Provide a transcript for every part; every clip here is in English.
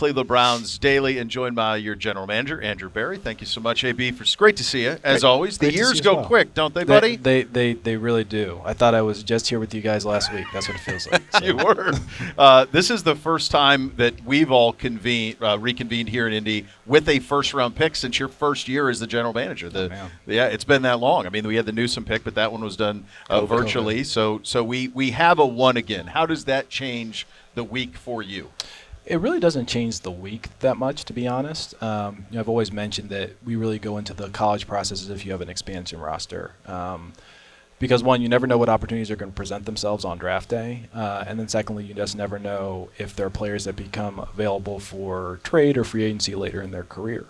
Cleveland Browns Daily, and joined by your general manager, Andrew Berry. Thank you so much, AB. It's great to see you, as always. The years go quick, don't they, buddy? They really do. I thought I was just here with you guys last week. That's what it feels like. So. You were. This is the first time that we've all reconvened here in Indy with a first-round pick since your first year as the general manager. Yeah, it's been that long. I mean, we had the Newsom pick, but that one was done virtually. So we have a one again. How does that change the week for you? It really doesn't change the week that much, to be honest. I've always mentioned that we really go into the college process as if you have an expansion roster. Because, one, you never know what opportunities are going to present themselves on draft day. And then, secondly, you just never know if there are players that become available for trade or free agency later in their career.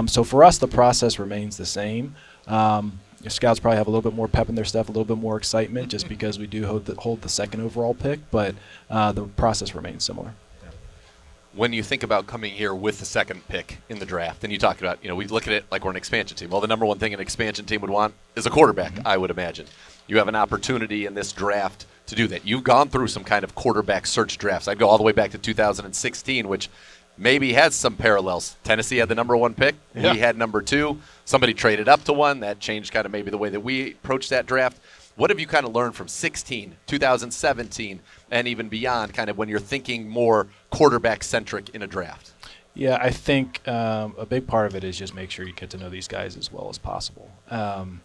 So for us, the process remains the same. Your scouts probably have a little bit more pep in their step, a little bit more excitement, just because we do hold the second overall pick. But the process remains similar. When you think about coming here with the second pick in the draft, and you talk about, we look at it like we're an expansion team. Well, the number one thing an expansion team would want is a quarterback, I would imagine. You have an opportunity in this draft to do that. You've gone through some kind of quarterback search drafts. I'd go all the way back to 2016, which maybe has some parallels. Tennessee had the number one pick. Yeah. We had number two. Somebody traded up to one. That changed kind of maybe the way that we approached that draft. What have you kind of learned from 16, 2017, and even beyond, kind of when you're thinking more quarterback-centric in a draft? Yeah, I think a big part of it is just make sure you get to know these guys as well as possible. And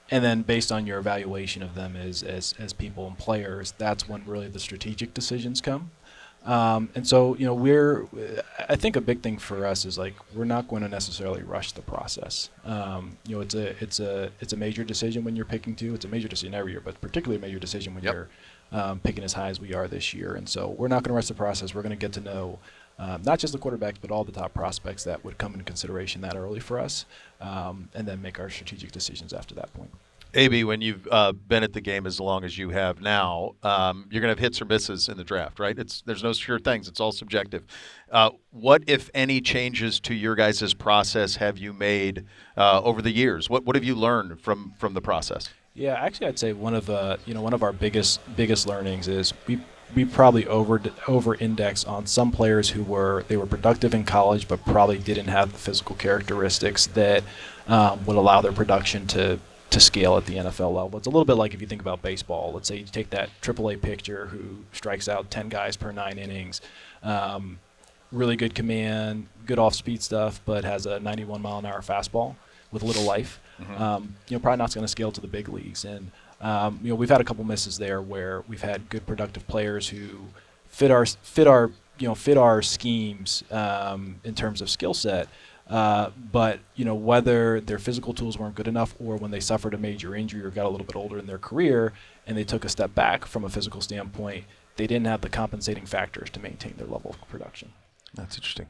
then based on your evaluation of them as people and players, that's when really the strategic decisions come. And so, I think a big thing for us is we're not going to necessarily rush the process. It's a major decision when you're picking two. It's a major decision every year, but particularly a major decision when you're picking as high as we are this year. And so we're not going to rush the process. We're going to get to know not just the quarterbacks, but all the top prospects that would come into consideration that early for us, and then make our strategic decisions after that point. AB, when you've been at the game as long as you have now, you're going to have hits or misses in the draft, right? There's no sure things. It's all subjective. What, if any, changes to your guys' process have you made over the years? What have you learned from the process? Yeah, actually, I'd say one of our biggest learnings is we probably over-index on some players who were productive in college, but probably didn't have the physical characteristics that would allow their production to scale at the NFL level. It's a little bit like if you think about baseball. Let's say you take that AAA pitcher who strikes out 10 guys per 9 innings, really good command, good off-speed stuff, but has a 91-mile-an-hour fastball with little life. Probably not going to scale to the big leagues. And we've had a couple misses there where we've had good productive players who fit our schemes in terms of skill set. But whether their physical tools weren't good enough, or when they suffered a major injury or got a little bit older in their career and they took a step back from a physical standpoint, they didn't have the compensating factors to maintain their level of production. That's interesting.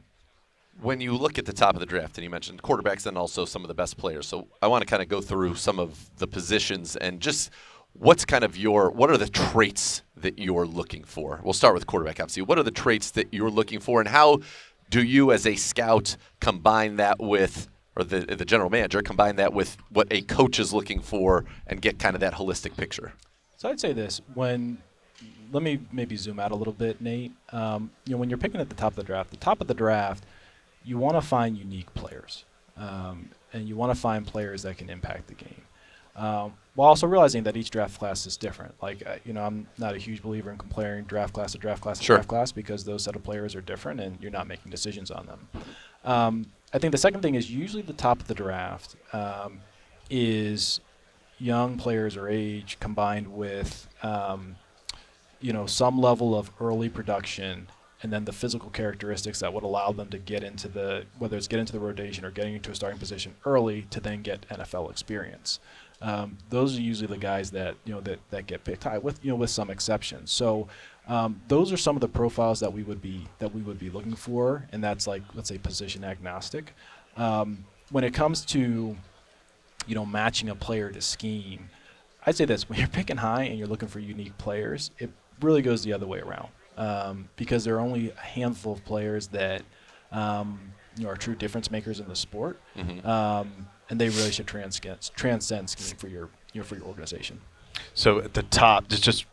When you look at the top of the draft, and you mentioned quarterbacks and also some of the best players, so I want to kind of go through some of the positions and just what are the traits that you're looking for? We'll start with quarterback, obviously. What are the traits that you're looking for, and how do you as a scout combine that with, or the general manager, combine that with what a coach is looking for and get kind of that holistic picture? So I'd say this. Let me maybe zoom out a little bit, Nate. When you're picking at the top of the draft, you want to find unique players. And you want to find players that can impact the game. While also realizing that each draft class is different. I'm not a huge believer in comparing draft class to draft class to draft class, because those set of players are different and you're not making decisions on them. I think the second thing is usually the top of the draft is young players or age combined with some level of early production, and then the physical characteristics that would allow them to get into the rotation or getting into a starting position early to then get NFL experience. Those are usually the guys that that get picked high, with some exceptions. So those are some of the profiles that we would be looking for, and that's let's say position agnostic. When it comes to matching a player to scheme, I'd say this: when you're picking high and you're looking for unique players, it really goes the other way around. Because there are only a handful of players that are true difference makers in the sport, and they really should transcend scheme for your organization. So at the top, just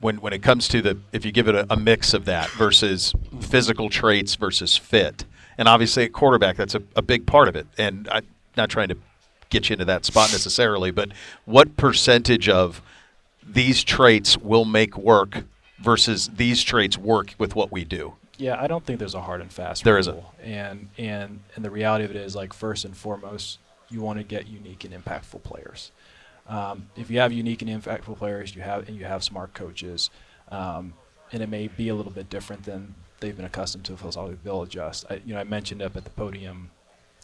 when it comes to if you give it a mix of that versus physical traits versus fit, and obviously at quarterback, that's a big part of it. And I'm not trying to get you into that spot necessarily, but what percentage of these traits will make work versus these traits work with what we do? Yeah, I don't think there's a hard and fast There rule. isn't. And the reality of it is, like, first and foremost, you want to get unique and impactful players. If you have unique and impactful players, you have smart coaches, and it may be a little bit different than they've been accustomed to. They'll adjust. I mentioned up at the podium,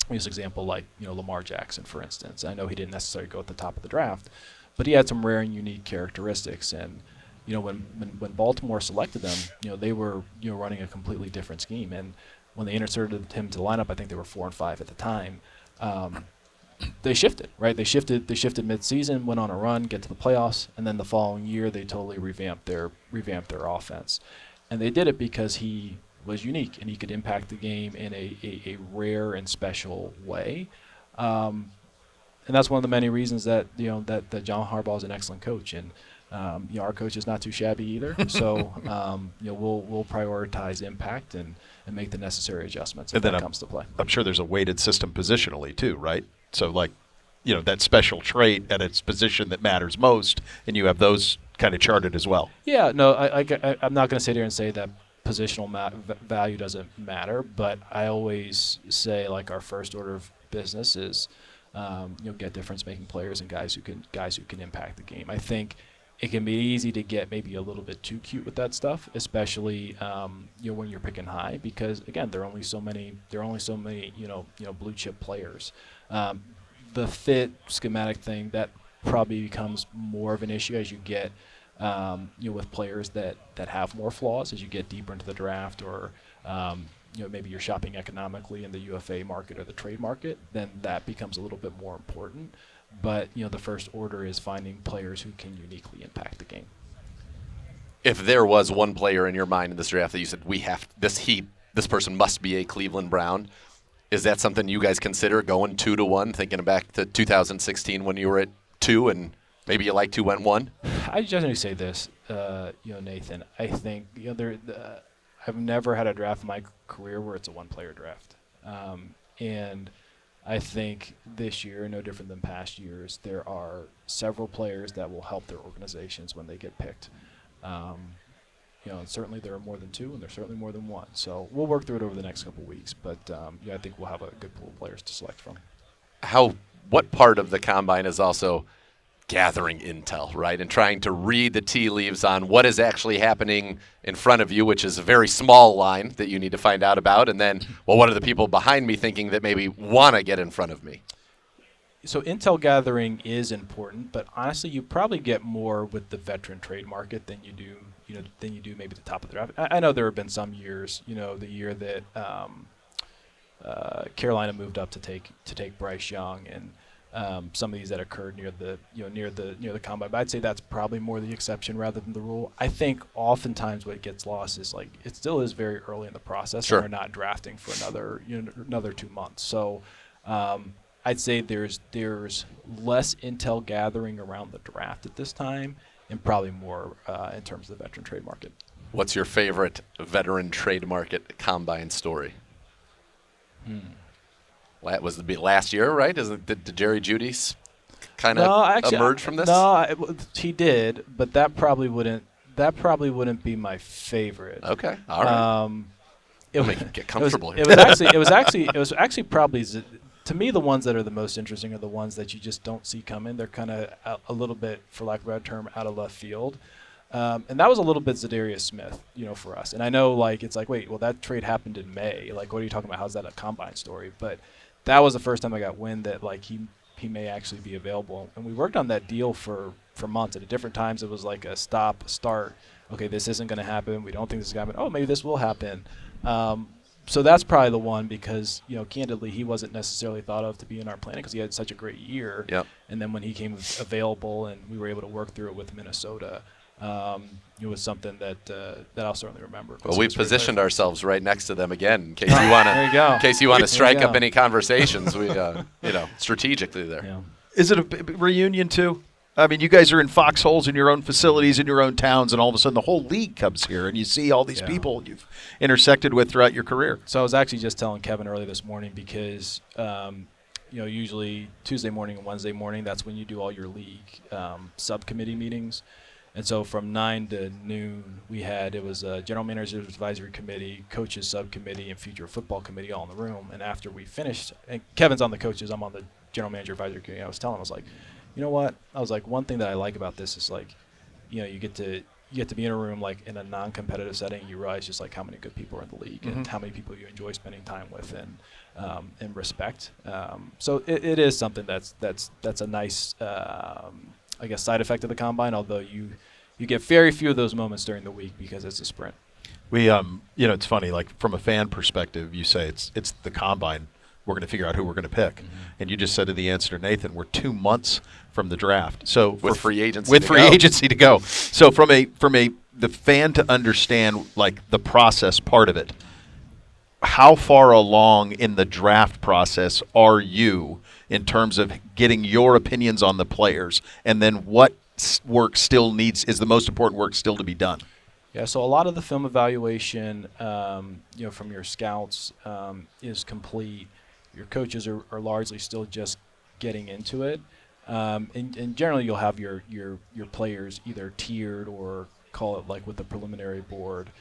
this example, like Lamar Jackson, for instance. I know he didn't necessarily go at the top of the draft, but he had some rare and unique characteristics. And when Baltimore selected them, they were running a completely different scheme. And when they inserted him to the lineup, I think they were 4-5 at the time. They shifted, right? They shifted mid-season, went on a run, get to the playoffs, and then the following year they totally revamped their offense. And they did it because he was unique and he could impact the game in a rare and special way. And that's one of the many reasons that that John Harbaugh is an excellent coach. And our coach is not too shabby either. So we'll prioritize impact and make the necessary adjustments if that comes to play. I'm sure there's a weighted system positionally too, right? So that special trait at its position that matters most, and you have those kind of charted as well. Yeah, no, I'm not going to sit here and say that positional value doesn't matter, but I always say, like, our first order of business is get difference-making players and guys who can impact the game. I think it can be easy to get maybe a little bit too cute with that stuff, especially when you're picking high, because again, there are only so many blue chip players. The fit schematic thing, that probably becomes more of an issue as you get with players that have more flaws as you get deeper into the draft, or maybe you're shopping economically in the UFA market or the trade market. Then that becomes a little bit more important. But the first order is finding players who can uniquely impact the game. If there was one player in your mind in this draft that you said this person must be a Cleveland Brown, is that something you guys consider going 2-1, thinking back to 2016 when you were at 2 and maybe you liked who went 1? I generally say this, Nathan. I think I've never had a draft in my career where it's a one-player draft, and I think this year, no different than past years, there are several players that will help their organizations when they get picked. Certainly there are more than 2, and there's certainly more than 1. So we'll work through it over the next couple of weeks. But I think we'll have a good pool of players to select from. What part of the combine is also gathering intel, right, and trying to read the tea leaves on what is actually happening in front of you, which is a very small line that you need to find out about, and then, what are the people behind me thinking that maybe want to get in front of me? So intel gathering is important, but honestly, you probably get more with the veteran trade market than you do maybe the top of the draft. I know there have been some years, the year that Carolina moved up to take Bryce Young, and some of these that occurred near the combine. But I'd say that's probably more the exception rather than the rule. I think oftentimes what gets lost is, like, it still is very early in the process. Sure. And we're not drafting for another 2 months. So I'd say there's less intel gathering around the draft at this time, and probably more in terms of the veteran trade market. What's your favorite veteran trade market combine story? That was last year, right? Did Jerry Jeudy kind of emerge from this? No, he did, but that probably wouldn't be my favorite. Okay, all right. Get comfortable here. It was actually probably, to me, the ones that are the most interesting are the ones that you just don't see coming. They're kind of a little bit, for lack of a better term, out of left field. And that was a little bit Zadarius Smith, for us. And I know, it's like, wait, well, that trade happened in May. Like, what are you talking about? How's that a combine story? But that was the first time I got wind that, he may actually be available. And we worked on that deal for months. At different times, it was like a stop, start. Okay, this isn't going to happen. We don't think this is going to happen. Oh, maybe this will happen. So that's probably the one because, candidly, he wasn't necessarily thought of to be in our planning because he had such a great year. Yep. And then when he came available and we were able to work through it with Minnesota, it was something that I'll certainly remember. Well, we've positioned ourselves right next to them again in case you want to. In case you want to strike up any conversations, we strategically there. Yeah. Is it a reunion too? I mean, you guys are in foxholes in your own facilities, in your own towns, and all of a sudden the whole league comes here, and you see all these people you've intersected with throughout your career. So I was actually just telling Kevin early this morning because, usually Tuesday morning and Wednesday morning, that's when you do all your league subcommittee meetings. And so from 9 to noon, it was a general manager's advisory committee, coaches subcommittee, and future football committee all in the room. And after we finished, and Kevin's on the coaches, I'm on the general manager advisory committee. I was telling him, I was like, you know what? I was like, one thing that I like about this is like, you get to be in a room like in a non-competitive setting. You realize just like how many good people are in the league and how many people you enjoy spending time with and respect. So it is something that's a nice, I guess, side effect of the combine. Although you get very few of those moments during the week because it's a sprint. We it's funny. Like from a fan perspective, you say it's the combine. We're going to figure out who we're going to pick. And you just said to the answer to Nathan, we're 2 months from the draft. So with free agency to go. So from the fan to understand like the process part of it, how far along in the draft process are you in terms of getting your opinions on the players, and then what work is the most important work still to be done? Yeah, so a lot of the film evaluation, from your scouts is complete. Your coaches are largely still just getting into it, and generally you'll have your players either tiered or call it like with the preliminary board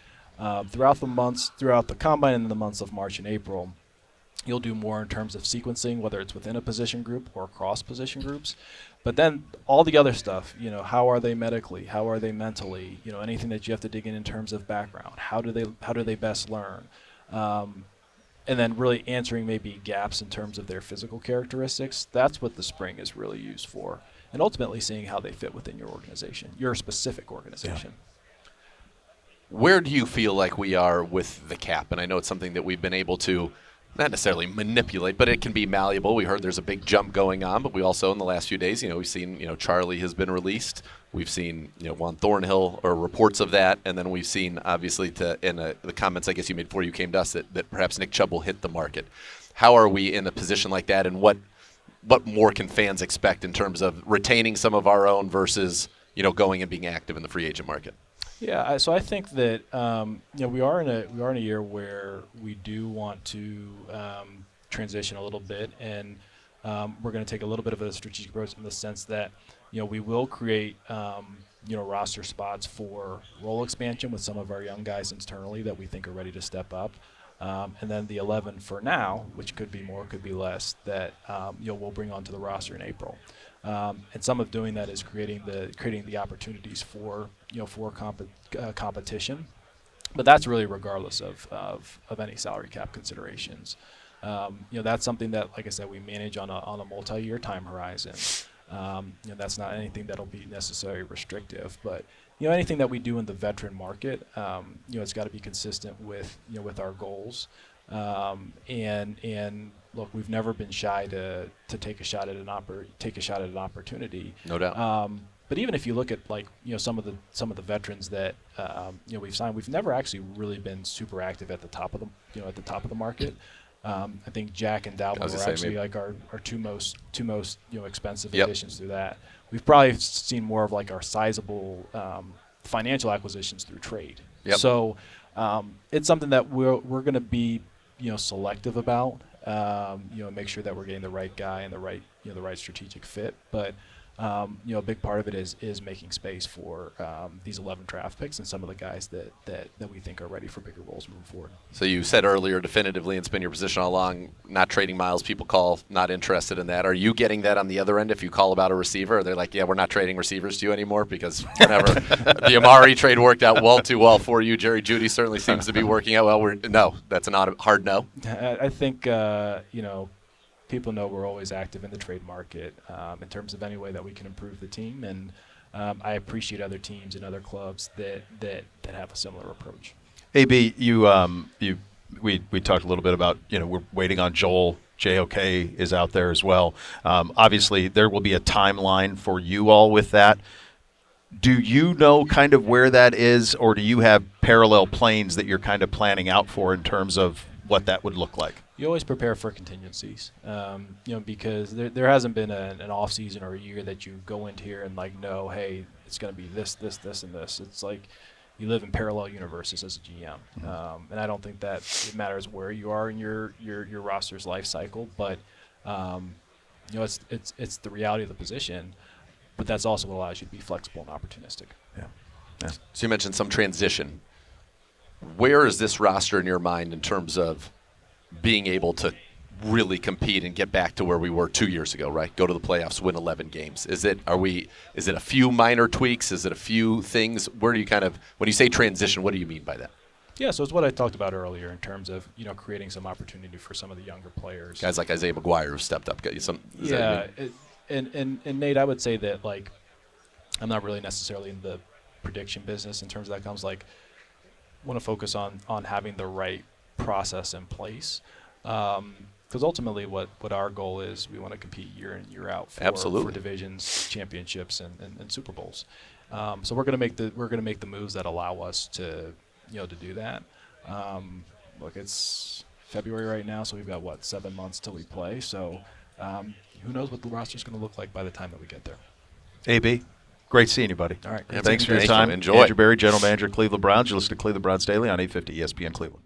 throughout the combine and the months of March and April. You'll do more in terms of sequencing, whether it's within a position group or across position groups. But then all the other stuff, how are they medically? How are they mentally? Anything that you have to dig in terms of background. How do they best learn? And then really answering maybe gaps in terms of their physical characteristics. That's what the spring is really used for. And ultimately seeing how they fit within your organization, your specific organization. Yeah. Where do you feel like we are with the cap? And I know it's something that we've been able to not necessarily manipulate, but it can be malleable. We heard there's a big jump going on, but we also in the last few days, we've seen, Charlie has been released. We've seen, Juan Thornhill or reports of that, and then we've seen obviously the comments I guess you made before you came to us that perhaps Nick Chubb will hit the market. How are we in a position like that, and what more can fans expect in terms of retaining some of our own versus going and being active in the free agent market? Yeah, so I think that we are in a year where we do want to transition a little bit, and we're going to take a little bit of a strategic approach in the sense that we will create roster spots for role expansion with some of our young guys internally that we think are ready to step up, and then the 11 for now, which could be more, could be less, that we'll bring onto the roster in April. And some of doing that is creating the opportunities for competition, but that's really regardless of any salary cap considerations. That's something that, like I said, we manage on a multi-year time horizon. That's not anything that'll be necessarily restrictive, but anything that we do in the veteran market, it's got to be consistent with our goals. And look, we've never been shy to take a shot at an opportunity. No doubt. But even if you look at some of the veterans that we've signed, we've never actually really been super active at the top of the market. I think Jack and Dalvin were actually like our two most expensive additions through that. We've probably seen more of like our sizable financial acquisitions through trade. Yep. So it's something that we're going to be selective about. Make sure that we're getting the right guy and the right strategic fit. But a big part of it is making space for these 11 draft picks and some of the guys that we think are ready for bigger roles moving forward. So you said earlier definitively, and it's been your position all along, not trading Miles. People call not interested in that. Are you getting that on the other end if you call about a receiver? Are they like, yeah, we're not trading receivers to you anymore because whenever the Amari trade worked out too well for you, Jerry Jeudy certainly seems to be working out well. No, that's a hard no. I think, people know we're always active in the trade market in terms of any way that we can improve the team, and I appreciate other teams and other clubs that have a similar approach. AB, we talked a little bit about we're waiting on Joel. JOK is out there as well. Obviously, there will be a timeline for you all with that. Do you know kind of where that is, or do you have parallel planes that you're kind of planning out for in terms of what that would look like? You always prepare for contingencies, because there hasn't been an off season or a year that you go into here and like know, hey, it's going to be this, this, this, and this. It's like you live in parallel universes as a GM, and I don't think that it matters where you are in your roster's life cycle, but it's the reality of the position. But that's also what allows you to be flexible and opportunistic. Yeah. So you mentioned some transition. Where is this roster in your mind in terms of being able to really compete and get back to where we were 2 years ago, right? Go to the playoffs, win 11 games. Is it a few minor tweaks? Is it a few things? Where do you when you say transition, what do you mean by that? Yeah, so it's what I talked about earlier in terms of, creating some opportunity for some of the younger players. Guys like Isaiah McGuire who stepped up. And Nate, I would say that, like, I'm not really necessarily in the prediction business in terms of that comes, like, want to focus on having the right process in place. Because ultimately what our goal is, we want to compete year in, year out for divisions, championships, and Super Bowls. So we're going to make the moves that allow us to do that. Look, it's February right now, so we've got 7 months till we play. So who knows what the roster's going to look like by the time that we get there. AB, great seeing you, buddy. All right. Thanks for your time. Enjoy. Andrew Berry, General Manager, Cleveland Browns. You listen to Cleveland Browns Daily on 850 ESPN Cleveland.